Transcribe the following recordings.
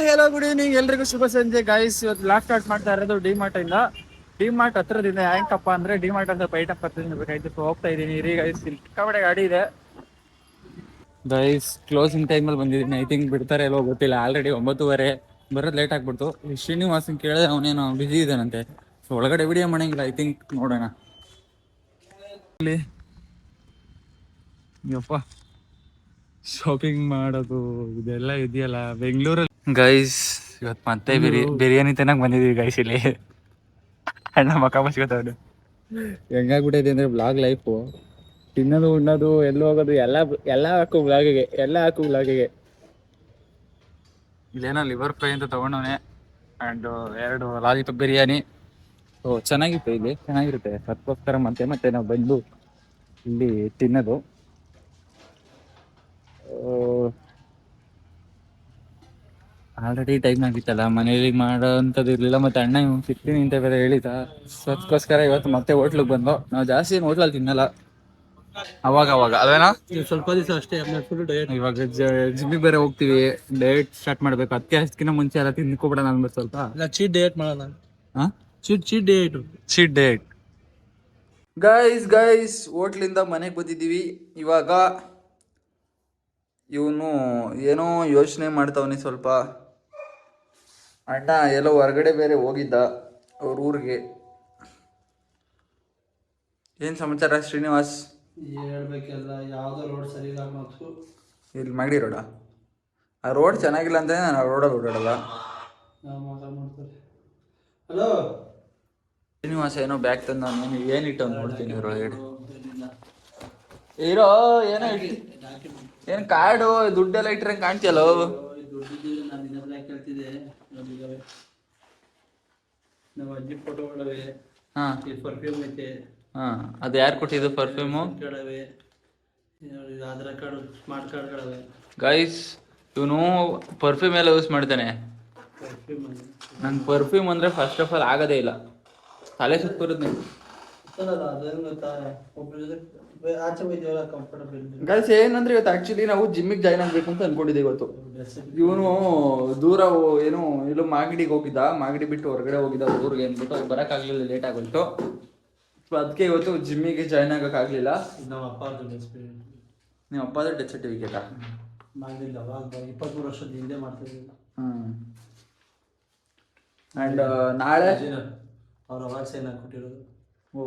Hello good evening ಎಲ್ರಿಗೂ ಶುಭ ಸಂಜೆ guys. ಇವತ್ತು ಬ್ಲಾಗ್ ಸ್ಟಾರ್ಟ್ ಮಾಡ್ತಾ ಇರೋದು ಡಿಮಾರ್ಟ್ ಇಂದ. ಡಿಮಾರ್ಟ್ ಹತ್ರದಿಂದ ಯಾಕಪ್ಪ ಅಂದ್ರೆ ಡಿಮಾರ್ಟ್ ಅಂತ ಐಟಮ್ ಪರ್ಚೇಸ್ ಬೇಕಾಯ್ತು. ಹೋಗ್ತಾ ಇದೀನಿ ರೀ ಗೈಸ್. ಸಿಕ್ಕಾಪಟ್ಟೆ ಗಾಡಿ ಇದೆ ಗೈಸ್. ಕ್ಲೋಸಿಂಗ್ ಟೈಮಲ್ಲಿ ಬಂದಿದ್ದೀನಿ. ಐ ಥಿಂಕ್ ಬಿಡ್ತಾರೆ ಎಲ್ಲೋ ಗೊತ್ತಿಲ್ಲ. ಆಲ್ರೆಡಿ 9:30 ಬರೋದು ಲೇಟ್ ಆಗ್ಬಿಡ್ತು. ಶ್ರೀನಿವಾಸನ್ ಕೇಳಿದೆ, ಅವನೇನೋ ಬಿಸಿ ಇದ್ದಾನಂತೆ. ಸೊ ಒಳಗಡೆ ವಿಡಿಯೋ ಮಾಡಂಗಿಲ್ಲ. ಐ ಥಿಂಕ್ ನೋಡೋಣ. ಇಲ್ಲಿ ಯಪ್ಪ ಶಾಪಿಂಗ್ ಮಾಡೋದು ಇದೆಲ್ಲ ಇದೆಯಲ್ಲ ಬೆಂಗಳೂರಲ್ಲಿ ಗೈಸ್. ಇವತ್ತು ಮತ್ತೆ ಬಿರಿಯಾನಿ ತಿನ್ನಕ್ ಬಂದಿದೀವಿ ಗೈಸ್. ಇಲ್ಲಿ ಅಣ್ಣ ಮಕ್ಕ ಬಸ್ಕೊತವ್ರು. ಹೆಂಗಾಗ್ಬಿಟ್ಟೈತೆ ಅಂದ್ರೆ ಬ್ಲಾಗ್ ಲೈಫು. ತಿನ್ನೋದು ಉಣ್ಣೋದು ಎಲ್ಲೂ ಹೋಗೋದು ಎಲ್ಲ ಹಾಕು ಬ್ಲಾಗಿಗೆ. ಇಲ್ಲೇನೋ ಲಿವರ್ ಫ್ರೈ ಅಂತ ತಗೊಂಡವನೆ ಆ್ಯಂಡ್ 2 ಲಾಲಿಪಾಪ್ ಬಿರಿಯಾನಿ. ಓ ಚೆನ್ನಾಗಿತ್ತು. ಇಲ್ಲಿ ಚೆನ್ನಾಗಿರುತ್ತೆ. ಅದಕ್ಕೋಸ್ಕರ ಮತ್ತೆ ನಾವು ಬಂದು ಇಲ್ಲಿ ತಿನ್ನೋದು. ಆಲ್ರೆಡಿ ಟೈಮ್ ಆಗಿತ್ತಲ್ಲ, ಮನೇಲಿ ಮಾಡೋ ಅಂಥದ್ದು ಇರಲಿಲ್ಲ. ಮತ್ತೆ ಅಣ್ಣ ಸಿಗ್ತೀನಿ ಅಂತ ಬೇರೆ ಹೇಳಿದ. ಸೊ ಅದಕ್ಕೋಸ್ಕರ ಇವತ್ತು ಮತ್ತೆ ಹೋಟ್ಲಿಗೆ ಬಂದು. ನಾವು ಜಾಸ್ತಿ ಏನು ಹೋಟ್ಲಲ್ಲಿ ತಿನ್ನಲ್ಲ, ಅವಾಗ ಅದೇನಾ ಸ್ವಲ್ಪ ದಿವಸ ಅಷ್ಟೇ. ಇವಾಗ ಜಿಮ್ಮಿಗೆ ಬೇರೆ ಹೋಗ್ತೀವಿ, ಡಯಟ್ ಸ್ಟಾರ್ಟ್ ಮಾಡ್ಬೇಕು. ಅದಕ್ಕೆ ಅಷ್ಟಕ್ಕಿಂತ ಮುಂಚೆ ಎಲ್ಲ ತಿನ್ಕೊಬಿಡೋಣ ಅಂದ್ಬಿಟ್ಟು ಸ್ವಲ್ಪ ಚೀಟ್ ಡಯಟ್ ಮಾಡೋಣ. Cheat diet guys. ಹೋಟ್ಲಿಂದ ಮನೆಗೆ ಬಂದಿದ್ದೀವಿ. ಇವಾಗ ಇವನು ಏನೋ ಯೋಚನೆ ಮಾಡ್ತಾವನಿ ಸ್ವಲ್ಪ. ಅಣ್ಣ ಎಲ್ಲೋ ಹೊರಗಡೆ ಬೇರೆ ಹೋಗಿದ್ದ ಅವ್ರ ಊರಿಗೆ. ಏನು ಸಮಾಚಾರ ಶ್ರೀನಿವಾಸ್? ಹೇಳ್ಬೇಕೆಲ್ಲ. ಯಾವುದೋ ರೋಡ್ ಸರಿ ಇಲ್ಲ ಮತ್ತು ಇಲ್ಲಿ ಮಾಗಡಿ ರೋಡಾ? ಆ ರೋಡ್ ಚೆನ್ನಾಗಿಲ್ಲ ಅಂತ ನಾನು ರೋಡಲ್ಲಿ ಓಡಾಡಲ್ಲ. ಹಲೋ ಶ್ರೀನಿವಾಸ ಏನೋ ಬ್ಯಾಗ್ ತಂದ. ನಾನು ಏನಿಟ್ಟು ನೋಡ್ತೀನಿ ಇದ್ರೊಳಗಡೆ. ಇರೋ ಏನೋ ಇಟ್ಟು, ಏನು ಕಾರ್ಡು ದುಡ್ಡೆಲ್ಲ ಇಟ್ರಂಗೆ ಕಾಣ್ತಿಯಲ್ಲೋ. ನಮ್ಮ ಅಜ್ಜಿ ಫೋಟೋಗಳವೆ. ಹಾಂ, ಪರ್ಫ್ಯೂಮ್ ಐತೆ. ಹಾಂ, ಅದು ಯಾರು ಕೊಟ್ಟಿದ್ದು ಪರ್ಫ್ಯೂಮು? ಆಧಾರ್ ಕಾರ್ಡ್, ಸ್ಮಾರ್ಟ್ ಕಾರ್ಡ್ಗಳವೆ ಗೈಸ್. ಇವನು ಪರ್ಫ್ಯೂಮ್ ಎಲ್ಲ ಯೂಸ್ ಮಾಡ್ತಾನೆ. ನಂಗೆ ಪರ್ಫ್ಯೂಮ್ ಅಂದರೆ ಫಸ್ಟ್ ಆಫ್ ಆಲ್ ಆಗೋದೇ ಇಲ್ಲ. ತಲೆ ಸುತ್ತ ಬರುತ್ತೆ. ಗೈಸ್ ಏನಂದ್ರೆ ಇವತ್ತು ಆ್ಯಕ್ಚುಲಿ ನಾವು ಜಿಮ್ಮಿಗೆ ಜಾಯ್ನ್ ಆಗಬೇಕು ಅಂತ ಅನ್ಕೊಂಡಿದ್ದೀವಿ ಇವತ್ತು. ಇವನು ದೂರ ಏನೋ ಇಲ್ಲೋ ಮಾಗಡಿಗೆ ಹೋಗಿದ್ದ. ಮಾಗಡಿ ಬಿಟ್ಟು ಹೊರಗಡೆ ಹೋಗಿದ್ದ ಊರಿಗೆ ಅಂದ್ಬಿಟ್ಟು. ಅದು ಬರೋಕ್ಕಾಗಲಿಲ್ಲ, ಲೇಟ್ ಆಗೋಯ್ತು. ಸೊ ಅದಕ್ಕೆ ಇವತ್ತು ಜಿಮ್ಮಿಗೆ ಜಾಯ್ನ್ ಆಗೋಕ್ಕಾಗಲಿಲ್ಲ. ನಮ್ಮ ಅಪ್ಪದ ಡೆತ್ ಸರ್ಟಿಫಿಕೇಟಾ? 23 ವರ್ಷದ ಹಿಂದೆ ಮಾಡ್ತಿದ್ದಿಲ್ಲ. ಆ್ಯಂಡ್ ನಾಳೆ ಅವ್ರ ಅವಾರ್ಡ್ಸ್ ಏನಾಗಿ ಕೊಟ್ಟಿರೋದು. ಓ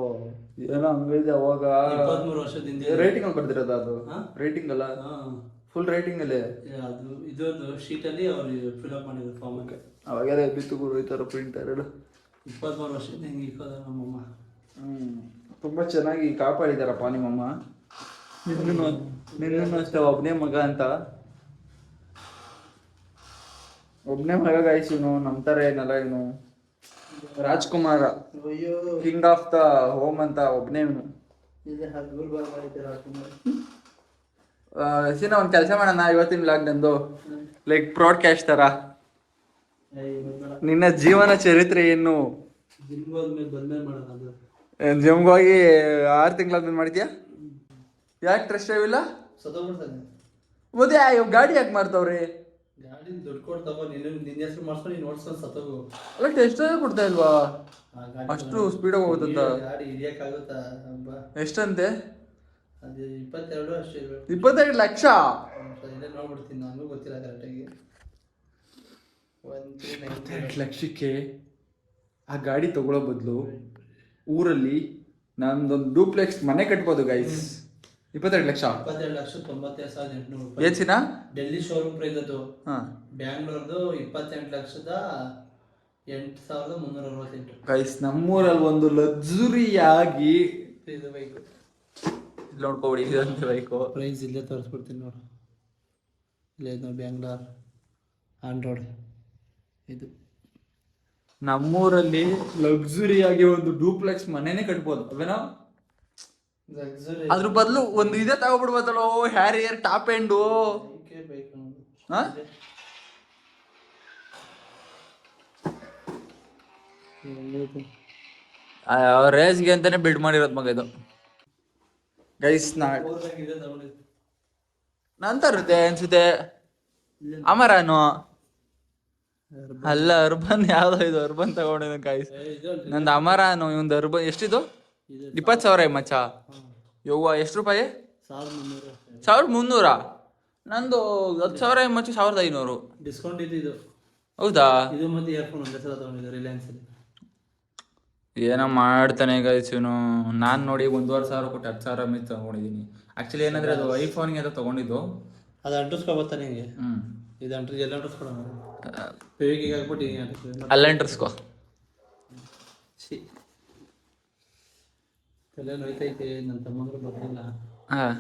ಏನೋ ಹಂಗಿದೆ. ಅವಾಗ 23 ವರ್ಷದ ಹಿಂದೆ ರೇಟಿಂಗ್ ಅಲ್ಲಿ ಬರ್ದಿರೋದು. ಅದು ರೇಟಿಂಗ್ ಅಲ್ಲ, ಫುಲ್ ರೇಟಿಂಗ್ ಅಲ್ಲಿ. ಅದು ಇದೊಂದು ಶೀಟಲ್ಲಿ ಅವ್ರು ಫಿಲ್ಅಪ್ ಮಾಡಿದ್ರು ಫಾರ್ಮ್. ಅವಾಗೆಲ್ಲ ಬಿತ್ತು ಗುರು ಈ ಥರ ಪ್ರಿಂಟ್ ಎರಡು. 23 ವರ್ಷದಿಂದ ಹೆಂಗೆ ಇಕ್ಕೋದ ನಮ್ಮಮ್ಮ. ತುಂಬ ಚೆನ್ನಾಗಿ ಕಾಪಾಡಿದಾರಪ್ಪ ನಿಮ್ಮಮ್ಮ. ನಿನ್ನೂ ಅಷ್ಟೇ ಒಬ್ಬನೇ ಮಗ ಅಂತ. ಒಬ್ಬನೇ ಮಗ ಗಾಯ್ಸ್. ಇವನು ನಮ್ಮ ಥರ ಏನಲ್ಲ. ಇವನು Rajkumar, king of the home ಅಂತ ಒಬ್ಬನೇ ಇವನು. ಸೀನಾ ಒಂದು ಕೆಲಸ ಮಾಡೋಣ ಇವತ್ತಿನ ಬ್ಲಾಗ್ ನಂದು, ಲೈಕ್ ಬ್ರಾಡ್ಕಾಸ್ಟ್ ಥರ. ನಿನ್ನ ಜೀವನ ಚರಿತ್ರೆ ಏನು? ಜಿಮ್ಗೆ ಹೋಗಿ 6 ತಿಂಗಳಾದ್ಮೇಲೆ ಮಾಡ್ತೀಯಾ? ಯಾಕೆ ಟ್ರಸ್ಟ್ ಡ್ರೈವ್ ಇಲ್ಲ? ಮತ್ತೆ ಗಾಡಿ ಯಾಕೆ ಮಾಡ್ತಾವ್ರಿ? ಗಾಡಿ ದುಡ್ಡು ಕೊಡ್ತಾವ. ನಿನ್ನ ಹೆಸರು ಮಾಡ್ಸ್ಕೊಂಡು ನೀನು ಓಡಿಸ್ಕೊಂಡು ಸತ್ತೋಗು. ಅಲ್ಲ ಟೆಸ್ಟ್ ಕೊಡ್ತಾ ಇಲ್ವಾ? ಅಷ್ಟು ಸ್ಪೀಡಾಗಿ ಹೋಗುತ್ತಂತ ಗಾಡಿ ಹಿಡಿಯೋಕ್ಕಾಗುತ್ತಾ? ಎಷ್ಟಂತೆ? ಅದು 22 ಅಷ್ಟೇ. 22 ಲಕ್ಷ ನೋಡ್ಬಿಡ್ತೀನಿ, ನನಗೂ ಗೊತ್ತಿಲ್ಲ ಕರೆಕ್ಟಾಗಿ. 22 ಲಕ್ಷಕ್ಕೆ ಆ ಗಾಡಿ ತಗೊಳ್ಳೋ ಬದಲು ಊರಲ್ಲಿ ನಮ್ದೊಂದು ಡೂಪ್ಲೆಕ್ಸ್ ಮನೆ ಕಟ್ಬೋದು ಗೈಸ್. 22 ಲಕ್ಷ. 22,97,800 ಏಸಿನ ಡೆಲ್ಲಿ ಶೋರೂಮ್ ಪ್ರೈಸ್ ಅದು. ಬ್ಯಾಂಗ್ಳೂರ್ದು 28,08,368 ಗೈಸ್. ನಮ್ಮೂರಲ್ಲಿ ಒಂದು ಲಕ್ಸುರಿಯಾಗಿ ಇದು ಬೈಕು ನೋಡ್ಕೊಬಿಡಿ. ಇದಂತೆ ಬೈಕು ಪ್ರೈಸ್ ಇಲ್ಲೇ ತೋರಿಸ್ಬಿಡ್ತೀನಿ ನೋಡು. ಇಲ್ಲೇ ನಾವು ಬ್ಯಾಂಗ್ಳೂರ್ ಆನ್ ರೋಡ್. ಇದು ನಮ್ಮೂರಲ್ಲಿ ಲಕ್ಸುರಿಯಾಗಿ ಒಂದು ಡೂಪ್ಲೆಕ್ಸ್ ಮನೆನೇ ಕಟ್ಬೋದು ಅವೇನೋ. ಅದ್ರ ಬದಲು ಒಂದು ಇದೇ ತಗೊಬಿಡ್ಬೋದಲ್ಲೋ, ಹ್ಯಾರಿಯರ್ ಟಾಪ್ ಎಂಡು. ರೇಸ್ಗೆ ಅಂತಾನೆ ಬಿಲ್ಡ್ ಮಾಡಿರೋದು ಮಗ ಇದು ಗೈಸ್. ನಂತರ ಇರುತ್ತೆ ಅನ್ಸುತ್ತೆ. ಅಮರಾನು ಅಲ್ಲ ಅರ್ಬನ್ ಯಾವ್ದೋ ಇದು ಅರ್ಬನ್ ತಗೊಂಡಿದ್ದ ಗಾಯ್ಸ್. ನಂದು ಅಮರಾನು ಇವಂದು ಅರ್ಬನ್. ಎಷ್ಟಿದು? 20,000 ಮಚ್ಚ. ಯವ್ವ ಎಷ್ಟು ರೂಪಾಯಿ? 1,300. ನಂದು 10,000 ಮಚ್ಚ 1,500. ಡಿಸ್ಕೌಂಟ್ ಇದು. ಹೌದಾ? ಇದು ಮತ್ತೆ ಇಯರ್ಫೋನ್ ಒಂದೇ ಸಲ ತಗೊಂಡಿದ್ದೆ ರಿಲಯನ್ಸ್ ಅಲ್ಲಿ. ಏನೋ ಮಾಡ್ತಾನೆ ಗಾಯ್ಸ್ ಇವನು. ನಾನು ನೋಡಿ 1,500 ಕೊಟ್ಟು 10,000 ಮಿಸ್ ತಗೊಂಡಿದ್ದೀನಿ. ಆಕ್ಚುಲಿ ಏನಂದ್ರೆ ಅದು ಐಫೋನ್ಗೆ ಅಂತ ತಗೊಂಡಿದ್ದು. ಅದು ಅಂಟಿಸ್ಕೊ ಬರ್ತಾನೆ ಹಿಂಗೆ. ಇದು ಎಲ್ಲ ಅಂಟಿಸ್ಕೊಡೋಣ ಪೇವಿಗೆ ಹಾಕ್ಬಿಟ್ಟು ಅಲ್ಲ ಅಂಟಿಸ್ಕೊ. ತಲೆ ನೋಯ್ತೈತೆ. ನನ್ನ ತಮ್ಮಂದ್ರು ಬರ್ತಿಲ್ಲ. ಹಾಂ,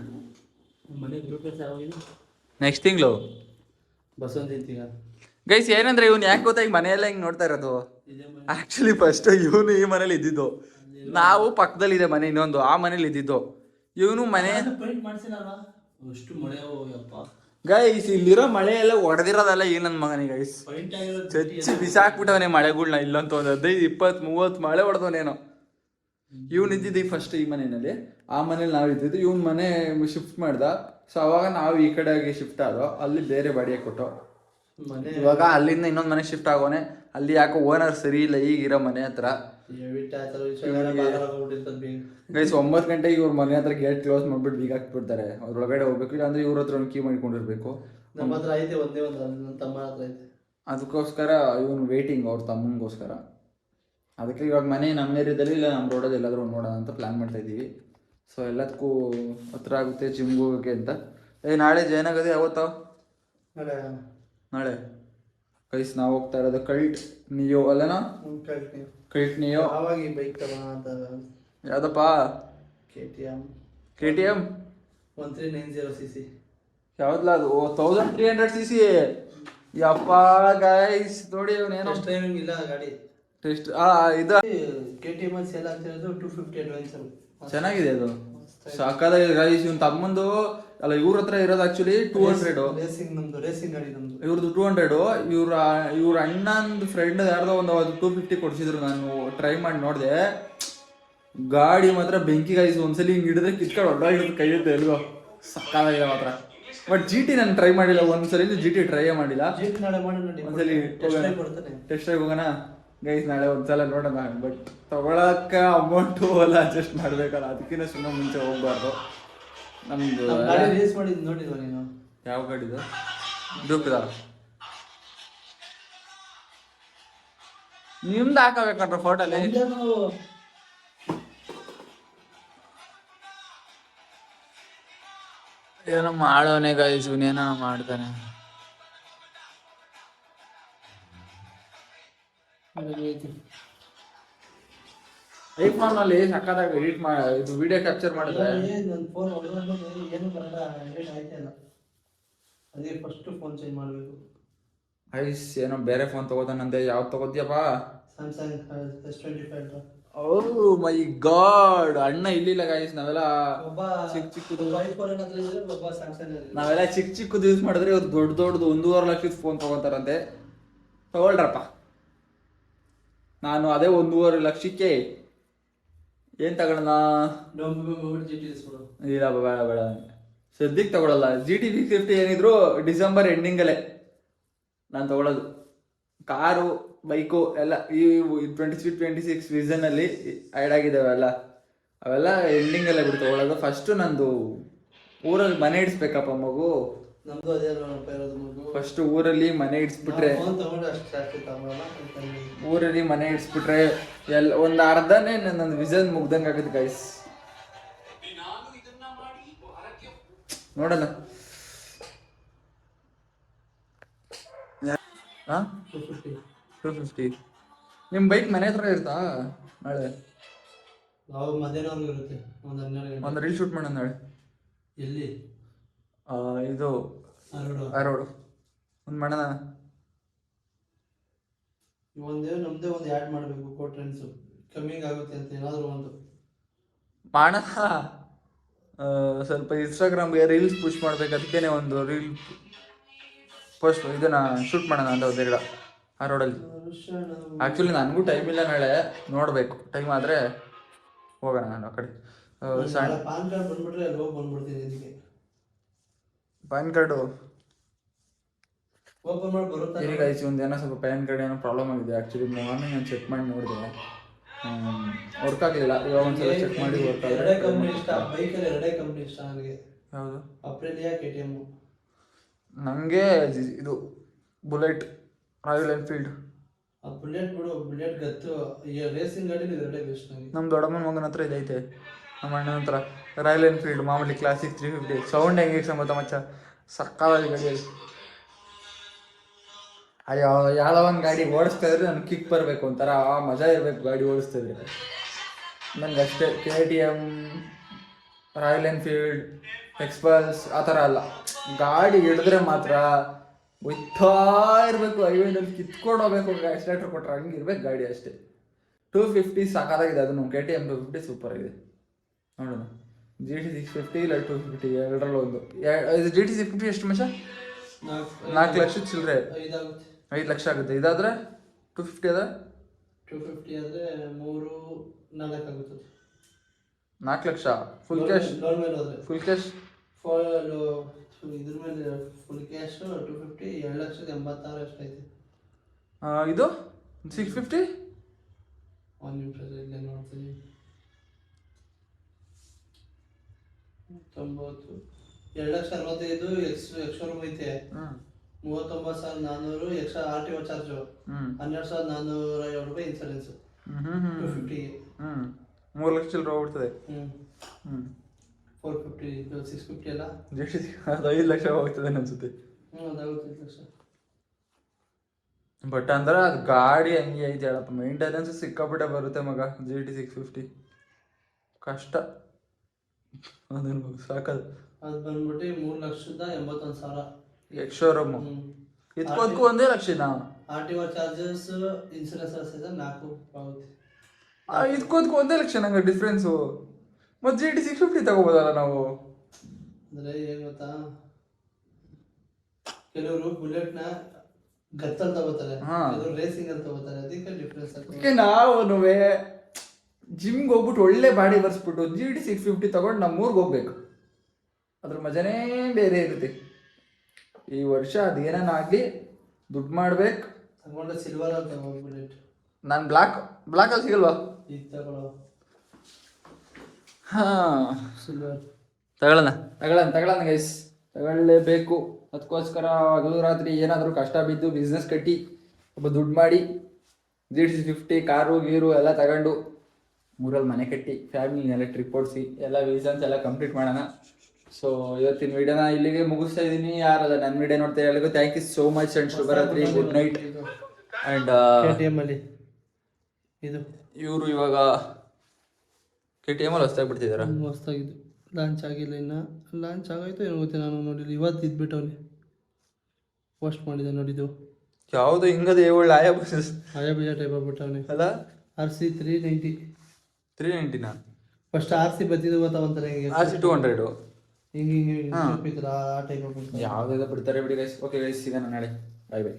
ಮನೆ ಗ್ರೂಪೇಸ್ ಯಾವಾಗಿದ್ದು? ನೆಕ್ಸ್ಟ್ ತಿಂಗಳು ಬಸವಂತಿಗ ಗೈಸ್. ಏನಂದ್ರೆ ಇವ್ನು ಯಾಕೆ ಗೊತ್ತಾ ಈಗ ಮನೆಯೆಲ್ಲ ಹಿಂಗೆ ನೋಡ್ತಾ ಇರೋದು? ಆಕ್ಚುಲಿ ಫಸ್ಟ್ ಇವನು ಈ ಮನೇಲಿ ಇದ್ದಿದ್ದು. ನಾವು ಪಕ್ಕದಲ್ಲಿದೆ ಮನೆ ಇನ್ನೊಂದು, ಆ ಮನೇಲಿ ಇದ್ದಿದ್ದು. ಇವನು ಮನೆ ಪೇಂಟ್ ಮಾಡಿಸಿಲ್ಲ ಅಷ್ಟು ಮಳೆ. ಗೈಸ್ ಇಲ್ಲಿರೋ ಮಳೆ ಎಲ್ಲ ಹೊಡೆದಿರೋದಲ್ಲ ಈ ನನ್ನ ಮಗನಿಗೆ ಗೈಸ್. ಚಚ್ಚಿ ಬಿಸಾಕ್ಬಿಟ್ಟವನೇ ಮಳೆಗಳ್ನ. ಇಲ್ಲಂತ ಒಂದು 15-20-30 ಮಳೆ ಹೊಡೆದವನೇನೋ. ಇವ್ನು ಇದ್ದಿದ್ದು ಫಸ್ಟ್ ಈ ಮನೆಯಲ್ಲಿ, ಆ ಮನೇಲಿ ನಾವು ಇದ್ದಿದ್ದು. ಇವ್ನ ಮನೆ ಶಿಫ್ಟ್ ಮಾಡ್ದ. ಸೊ ಅವಾಗ ನಾವು ಈ ಕಡೆಗೆ ಶಿಫ್ಟ್ ಆದೋ. ಅಲ್ಲಿ ಬೇರೆ ಬಾಡಿಗೆ ಕೊಟ್ಟು ಇವಾಗ ಅಲ್ಲಿಂದ ಇನ್ನೊಂದು ಮನೆ ಶಿಫ್ಟ್ ಆಗೋನೆ. ಅಲ್ಲಿ ಯಾಕೋ ಓನರ್ ಸರಿ ಇಲ್ಲ ಈಗಿರೋ ಮನೆ ಹತ್ರ. ಗೈಸ್ 9 ಗಂಟೆಗೆ ಇವ್ರ ಮನೆ ಹತ್ರ ಗೇಟ್ ಕ್ಲೋಸ್ ಮಾಡ್ಬಿಟ್ಟು ಬೀಗ ಹಾಕ್ಬಿಡ್ತಾರೆ. ಅದ್ರೊಳಗಡೆ ಹೋಗ್ಬೇಕು. ಇಲ್ಲ ಅಂದ್ರೆ ಇವ್ರ ಹತ್ರ ಒಂದು ಕೀ ಮಾಡ್ಕೊಂಡಿರ್ಬೇಕು. ನಮ್ಮ ಹತ್ರ ಐತೆ, ಒಂದೇ ಒಂದು ನನ್ನ ತಮ್ಮ ಹತ್ರ ಐತೆ. ಅದಕ್ಕೋಸ್ಕರ ಇವನು ವೇಟಿಂಗ್ ಅವ್ರ ತಮ್ಮನಿಗೋಸ್ಕರ. ಅದಕ್ಕೆ ಇವಾಗ ಮನೆ ನಮ್ಮ ಏರಿಯಾದಲ್ಲಿ ಇಲ್ಲ ನಮ್ಮ ರೋಡಲ್ಲಿ ಎಲ್ಲಾದ್ರೂ ನೋಡೋಣ ಅಂತ ಪ್ಲಾನ್ ಮಾಡ್ತಾ ಇದ್ದೀವಿ. ಸೊ ಎಲ್ಲದಕ್ಕೂ ಹತ್ರ ಆಗುತ್ತೆ ಜಿಮ್ಗೆ ಹೋಗೋಕ್ಕೆ ಅಂತ. ನಾಳೆ ಜಯನಗದೆ ಯಾವತ್ತಾವ? ನಾಳೆ ಗೈಸ್ ನಾವು ಹೋಗ್ತಾ ಇರೋದು ಕಲ್ಟ್ ನಿಯೋ ಅಲ್ಲನಾ? Cult neo. ಆವಾಗ ಈ ಬೈಕ್ ತಗೋಣ ಅಂತ. ಯಾವ್ದಪ್ಪ? KTM 1390cc. ಯಾವ್ದಲ್ಲ ಅದು? 1300cc. ಯಪ್ಪ ಗೈಸ್ ನೋಡಿ ಇವನೇನೋ ಡ್ರೈವಿಂಗ್ ಇಲ್ಲ ಗಾಡಿ. ಟೆಸ್ಟ್ ಇದು KTM ಅಲ್ಲಿ ಸೇಲ್ ಆಗ್ತಿರೋದು 250 ಅಡ್ವೆಂಚರ್. ಚೆನ್ನಾಗಿದೆ ಅದು, ಸಾಕಾಗಿದೆ ಗೈಸ್. ಇವ್ನ ತಮ್ಮಂದು ಅಲ್ಲ, ಇವ್ರ ಹತ್ರ ಇರೋದು ಆಕ್ಚುಲಿ 200. ರೇಸಿಂಗ್ ನಮ್ದು, ರೇಸಿಂಗ್ ಗಾಡಿ ನಮ್ದು. ಇವ್ರದ್ದು 200. ಇವ್ರ ಅಣ್ಣಂದು ಫ್ರೆಂಡ್ ಯಾರ್ದೋ ಒಂದು 250 ಕೊಡ್ಸಿದ್ರು. ನಾನು ಟ್ರೈ ಮಾಡಿ ನೋಡಿದೆ. ಗಾಡಿ ಮಾತ್ರ ಬೆಂಕಿ ಗೈಸ್. ಒಂದ್ಸಲಿ ಹಿಂಗೆ ಹಿಡಿದ್ರೆ ಕಿತ್ಕೊಂಡು ಹೊಡ್ಡಾಗಿರೋದು ಕೈ ಇರುತ್ತೆ ಎಲ್ಗೋ. ಸಾಕಾಗಿದೆ ಮಾತ್ರ. ಬಟ್ GT ನಾನು ಟ್ರೈ ಮಾಡಿಲ್ಲ. ಒಂದ್ಸಲಿ GT ಟ್ರೈ ಮಾಡಿಲ್ಲ. ಒಂದ್ಸಲಿ ಟೆಸ್ಟ್ ಡ್ರೈವ್ ಹೋಗೋಣ ಗೈಸ್ ನಾಳೆ ಒಂದ್ಸಲ ನೋಡೋಣ. ಬಟ್ ತಗೊಳಕ್ಕೆ ಅಮೌಂಟು ಎಲ್ಲ ಅಡ್ಜಸ್ಟ್ ಮಾಡ್ಬೇಕಲ್ಲ, ಅದಕ್ಕಿಂತ ಸುಮ್ಮನೆ ಮುಂಚೆ ಹೋಗ್ಬಾರ್ದು. ನಮ್ದು ರೇಸ್ ಮಾಡಿದ್ದು ನೋಡಿದ್ವ ನೀನು? ಯಾವ ಗಾಡಿದು? ಡ್ಯೂಕ್ದ. ನಿಮ್ದು ಹಾಕಬೇಕಂದ್ರೆ ಫೋಟೋಲಿ. ಏನೋ ಮಾಡೋನೆ ಗೈಸ್, ಏನೋ ಮಾಡ್ತಾನೆ. ಐಫೋನ್ ಅಲ್ಲಿ ಸಕ್ಕತ್ತಾಗಿ ಎಡಿಟ್ ಇದು ವಿಡಿಯೋ ಕ್ಯಾಪ್ಚರ್ ಮಾಡಿದ್ರೆ ನನ್ನ ಫೋನ್ ಏನು ಬರಲ್ಲ, ಎಡಿಟ್ ಆಯ್ತಾ ಇಲ್ಲ. ಅದೇ ಫಸ್ಟ್ ಫೋನ್ ಚೇಂಜ್ ಮಾಡಬೇಕು. ಐಸ್ ಏನೋ ಬೇರೆ ಫೋನ್ ತಗೋತಾನಂತೆ. ಯಾವ್ದು ತಗೋತಿಯಪ್ಪ? Samsung S25. ಓ ಮೈ ಗಾಡ್, ಅಣ್ಣ ಇಲ್ಲಿಲ್ಲ ಗೈಸ್. ನಾವೆಲ್ಲ ಚಿಕ್ಕ ಚಿಕ್ಕದು ನಾವೆಲ್ಲ ಚಿಕ್ಕ ಚಿಕ್ಕದು ಯೂಸ್ ಮಾಡಿದ್ರೆ ಇವ್ರು ದೊಡ್ಡ ದೊಡ್ಡದು 1.5 ಲಕ್ಷದ ಫೋನ್ ತಗೋತಾರಂತೆ. ತಗೊಳ್ರಪ್ಪ. ನಾನು ಅದೇ 1.5 ಲಕ್ಷಕ್ಕೆ ಏನ್ ತಗೊಳ್ಳೋಣ? ಇಲ್ಲ ಬೇಡ ಬೇಡ, ಸದ್ಯಕ್ಕೆ ತಗೊಳಲ್ಲ. GT 650 ಏನಿದ್ರು ಡಿಸೆಂಬರ್ ಎಂಡಿಂಗಲ್ಲೇ ನಾನು ತಗೊಳ್ಳೋದು. ಕಾರು ಬೈಕು ಎಲ್ಲ ಈ 23-26 ಸೀಸನಲ್ಲಿ ಆ್ಯಡ್ ಆಗಿದ್ದಾವೆ ಅಲ್ಲ, ಅವೆಲ್ಲ ಎಂಡಿಂಗಲ್ಲೇ ಬಿಟ್ಟು ತಗೊಳ್ಳೋದು. ಫಸ್ಟು ನಂದು ಊರಲ್ಲಿ ಮನೆ ಇಡಿಸ್ಬೇಕಪ್ಪ ಮಗು. ನಮ್ದು ಅದೇ ಇರೋದು ಮಗು. ಫಸ್ಟ್ ಊರಲ್ಲಿ ಮನೆ ಇಡಿಸ್ಬಿಟ್ರೆ ಎಲ್ಲ ಒಂದು ಅರ್ಧನೇ ನನ್ನ ವಿಷನ್ ಮುಗ್ದಂಗೆ ಆಗುತ್ತೆ ಗೈಸ್. ನೋಡೋಣ. 250. ನಿಮ್ಮ ಬೈಕ್ ಮನೆ ಹತ್ರ ಇರ್ತಾ? ನಾಳೆ ಮಧ್ಯಾಹ್ನ ಇರುತ್ತೆ. ಒಂದು ರೀಲ್ ಶೂಟ್ ಮಾಡೋಣ ನಾಳೆ. ಎಲ್ಲಿ? ಇದು ರೋಡು ಒಂದು ಮಾಡೋಣ. ನಮ್ದೇ ಒಂದು ಆ್ಯಡ್ ಮಾಡಬೇಕು. ಟ್ರೆಂಡ್ಸು ಕಮ್ಮಿಂಗ್ ಆಗುತ್ತೆ ಅಂತ ಏನಾದರೂ ಒಂದು ಮಾಡೋಣ. ಸ್ವಲ್ಪ ಇನ್ಸ್ಟಾಗ್ರಾಮ್ಗೆ ರೀಲ್ಸ್ ಪುಷ್ ಮಾಡ್ಬೇಕು. ಅದಕ್ಕೇನೆ ಒಂದು ರೀಲ್ ಪೋಸ್ಟ್ ಇದನ್ನ ಶೂಟ್ ಮಾಡೋಣ ಅಂತ ಒಂದೆರಡು ಆ ರೋಡಲ್ಲಿ. ಆ್ಯಕ್ಚುಲಿ ನನಗೂ ಟೈಮ್ ಇಲ್ಲ, ನಾಳೆ ನೋಡಬೇಕು. ಟೈಮ್ ಆದರೆ ಹೋಗೋಣ ನಾನು ಆ ಕಡೆ. ಪಾನ್ ಕಾರ್ಡ್ ಬಂದ್ಬಿಟ್ರೆ ಅಲ್ಲಿ ಹೋಗಿ ಬಂದ್ಬಿಡ್ತೀನಿ. ಇದಕ್ಕೆ ಪಾನ್ ಕಾರ್ಡು ಓಪನ್ ಮಾಡಿ ಬರುತ್ತಾ ಈಗ ಗೈಸ್ ಒಂದೇನೋ ಸ್ವಲ್ಪ ಪ್ಯಾನ್ ಕಾರ್ಡ್ ಏನೋ ಪ್ರಾಬ್ಲಮ್ ಆಗಿದೆ ಆ್ಯಕ್ಚುಲಿ ಮಾರ್ನಿಂಗ್ ನಾನು ಚೆಕ್ ಮಾಡಿ ನೋಡಿದೆ ವರ್ಕ್ ಆಗಲಿಲ್ಲ. ಇವಾಗ ಒಂದ್ಸಲ ಚೆಕ್ ಮಾಡಿ ವರ್ಕ್ ಎರಡೇ ಕಂಪ್ನಿ ಇಷ್ಟ, ಬೈಕಲ್ಲಿ ಎರಡೇ ಕಂಪ್ನಿ ಇಷ್ಟ ನನಗೆ. ಯಾವುದು? ಅಪ್ರಿಲಿಯಾ, KTM. ನನಗೆ ಇದು ಬುಲೆಟ್, ರಾಯಲ್ ಎನ್ಫೀಲ್ಡ್. ಬುಲೆಟ್ ಬಿಡು, ಬುಲೆಟ್ ಗತ್ತು. ಈ ರೇಸಿಂಗ್ ಗಾಡಿ ಎರಡೇ ಬೆಸ್ಟ್ ನನಗೆ. ನಮ್ಮ ದೊಡ್ಡಮ್ಮನ ಮಗನ ಹತ್ರ ಇದೈತೆ, ನಮ್ಮ ಅಣ್ಣನ ಹತ್ರ ರಾಯಲ್ ಎನ್ಫೀಲ್ಡ್ ಮಾಮೂಲಿ ಕ್ಲಾಸಿಕ್ 350. ಸೌಂಡ್ ಹೆಂಗೆ ಸಂಬಂಧ ಮಚ್ಚ, ಸಕ್ಕಾಗಿ ಗಾಡಿಯಲ್ಲಿ. ಅಯ್ಯೋ ಯಾವುದೋ ಒಂದು ಗಾಡಿ ಓಡಿಸ್ತಾ ಇದ್ರೆ ನನಗೆ ಕಿಕ್ ಬರಬೇಕು, ಒಂಥರ ಮಜಾ ಇರಬೇಕು ಗಾಡಿ ಓಡಿಸ್ತಾ ಇದ್ರೆ. ನನಗೆ ಅಷ್ಟೇ KTM, ರಾಯಲ್ ಎನ್ಫೀಲ್ಡ್, ಎಕ್ಸ್ಪಲ್ಸ್ ಆ ಥರ ಅಲ್ಲ. ಗಾಡಿ ಹಿಡಿದ್ರೆ ಮಾತ್ರ ಒಯ್ತಾ ಇರಬೇಕು, ಹೈವೇನಲ್ಲಿ ಕಿತ್ಕೊಂಡು ಹೋಗ್ಬೇಕು, ಆಕ್ಸಿಲೇಟರ್ ಕೊಟ್ಟರೆ ಹಂಗೆ ಇರ್ಬೇಕು ಗಾಡಿ ಅಷ್ಟೇ. 250 ಸಾಕಾಗಿದೆ, ಅದು ನಮ್ಮ KTM 250 ಸೂಪರ್ ಆಗಿದೆ ನೋಡೋಣ. GT 650 ಇಲ್ಲ 250 ಎರಡರಲ್ಲಿ ಒಂದು. ಇದು GT 650 ಎಷ್ಟು ಮಚ್ಚ? 4 ಲಕ್ಷ ಚಿಲ್ಲರೆ, 5 ಲಕ್ಷ ಆಗುತ್ತೆ. ಇದಾದರೆ 250 ಅದ 250 ಆದರೆ 3-4 ಆಗುತ್ತೆ. 4 ಲಕ್ಷ ಫುಲ್ ಕ್ಯಾಶ್. ಲೋನ್ ಮೇಲೆ ಹೋದ್ರೆ ಫುಲ್ ಕ್ಯಾಶ್ ಇದ್ರ ಮೇಲೆ ಫುಲ್ ಕ್ಯಾಶ್ 250 2,86,000 ಎಷ್ಟೈತೆ. ಇದು 650 ಒಂದು ನಿಮಿಷ ಇಲ್ಲೇ ನೋಡ್ತೀನಿ. 90 2,65,000 ಎಕ್ಸ್-ಶೋರೂಮ್ ಐತೆ. 39,400 ಎಕ್ಸ್ಟ್ರಾ RTO ಚಾರ್ಜು, 12,407 ರೂಪಾಯಿ ಇನ್ಸೂರೆನ್ಸ್. 250ಗೆ 3 ಲಕ್ಷ ಚಿಲ್ಲರೆ ಹೋಗ್ಬಿಡ್ತದೆ. 450 650 ಅಲ್ಲ, ಅದು 5 ಲಕ್ಷ ಹೋಗ್ತದೆ ಅನ್ಸುತ್ತೆ. ಅದಾಗುತ್ತೆ 5 ಲಕ್ಷ. ಬಟ್ ಅಂದ್ರೆ ಅದು ಗಾಡಿ ಹಂಗೆ ಐತೆ ಹೇಳಪ್ಪ, ಮೇಂಟೆನೆನ್ಸ್ ಸಿಕ್ಕಾಪಟ್ಟೆ ಬರುತ್ತೆ ಮಗ. GT 650 ಕಷ್ಟ, ಅದನ್ನು ಸಾಕದು. ಅದು ಬಂದ್ಬಿಟ್ಟು 3,81,000 ಎಕ್ಸ್-ಶೋರೂಮು. ಇದಕ್ಕೂ 1 ಲಕ್ಷನಾ? RTO ಚಾರ್ಜಸ್ ಇನ್ಸೂರೆನ್ಸ್ ಸೇರಿದ್ರೆ 4 ಆಗುತ್ತೆ. ಇದಕ್ಕೂ 1 ಲಕ್ಷ ನಂಗೆ ಡಿಫ್ರೆನ್ಸು. ಮತ್ತು GT 650 ತಗೋಬೋದಲ್ಲ ನಾವು? ಅಂದರೆ ಏನು ಗೊತ್ತಾ, ಕೆಲವರು ಬುಲೆಟ್ನ ಗತ್ತಲ್ಲಿ ತಗೋತಾರೆ, ಕೆಲವರು ರೇಸಿಂಗ್ ಅಲ್ಲಿ ತಗೋತಾರೆ, ಅದಕ್ಕೆ ಡಿಫ್ರೆನ್ಸ್ ಆಗ್ತದೆ. ನಾವು ಜಿಮ್ಗೆ ಹೋಗ್ಬಿಟ್ಟು ಒಳ್ಳೆ ಬಾಡಿ ಬರ್ಸ್ಬಿಟ್ಟು GT 650 ತಗೊಂಡು ನಮ್ಮ ಊರಿಗೆ ಹೋಗ್ಬೇಕು, ಅದ್ರ ಮಜಾನೇ ಬೇರೆ ಇರುತ್ತೆ. ಈ ವರ್ಷ ಅದೇನಾಗಲಿ ದುಡ್ಡು ಮಾಡ್ಬೇಕು. ತಗೊಂಡ್ರೆ ಸಿಲ್ವರ್ ಅಂತ ತಗೋ ಬುಲೆಟ್. ನಾನು ಬ್ಲಾಕಲ್ಲಿ ಸಿಗಲ್ವಾ? ಇದು ತಗೊಳ್ಳೋ, ಹಾಂ ಸಿಲ್ವರ್ ತಗೊಳ್ಳೋಣ ಗೈಸ್, ತಗೊಳ್ಳೇಬೇಕು. ಅದಕ್ಕೋಸ್ಕರ ಹಗಲು ರಾತ್ರಿ ಏನಾದರೂ ಕಷ್ಟ ಬಿದ್ದು ಬಿಸ್ನೆಸ್ ಕಟ್ಟಿ ದುಡ್ಡು ಮಾಡಿ GT 650 ಕಾರು ಗೀರು ಎಲ್ಲ ತಗೊಂಡು ಊರಲ್ಲಿ ಮನೆ ಕಟ್ಟಿ ಫ್ಯಾಮಿಲಿನೆಲ್ಲ ಟ್ರಿಪ್ ಓಡಿಸಿ ಎಲ್ಲ ವೀಸನ್ಸ್ ಎಲ್ಲ ಕಂಪ್ಲೀಟ್ ಮಾಡೋಣ. ಸೊ ಇವತ್ತಿನ ವಿಡಿಯೋನ ಇಲ್ಲಿಗೆ ಮುಗಿಸ್ತಾ ಇದ್ದೀನಿ. ಯಾರಲ್ಲ ನನ್ನ ವಿಡಿಯೋ ನೋಡ್ತಾ ಎಲ್ಲರಿಗೂ thank you so much and ಶುಭರಾತ್ರಿ, ಗುಡ್ ನೈಟ್. ಆ್ಯಂಡ್ KTM ಅಲ್ಲಿ ಇದು ಇವರು ಇವಾಗ KTM ಅಲ್ಲಿ ಹೊಸ್ದಾಗಿ ಬಿಡ್ತಿದಾರ. ಹೊಸ್ದಾಗಿದ್ದು ಲಾಂಚ್ ಆಗಿಲ್ಲ, ಇನ್ನು ಲಾಂಚ್ ಆಗೋಯ್ತು ಏನೋ ಗೊತ್ತೆ, ನಾನು ನೋಡಿಲ್ಲ. ಇವತ್ತು ಇದ್ಬಿಟ್ಟವನಿ ಪೋಸ್ಟ್ ಮಾಡಿದೆ ನೋಡಿದ್ದು. ಯಾವುದು ಹಿಂಗದು ಆಯಾಬೀಜ ಟೈಪ್ ಆಗ್ಬಿಟ್ಟವನಿ ಅಲ್ಲ. RC 390 ಫಸ್ಟ್ RC ಬತ್ತಿದ್ದು ಗೊತ್ತಾ, ಒಂಥರ ಹಿಂಗೆ RC 200 ಹಿಂಗೆ ಆ ಟೈಪ್ ಆಗ್ಬಿಟ್ಟು ಯಾವುದೆಲ್ಲ ಬಿಡ್ತಾರೆ ಬಿಡಿ ಗೈಸ್. ಓಕೆ ಗೈಸ್, ಸಿಗೋಣ ನಾಳೆ, ಬಾಯ್ ಬಾಯ್.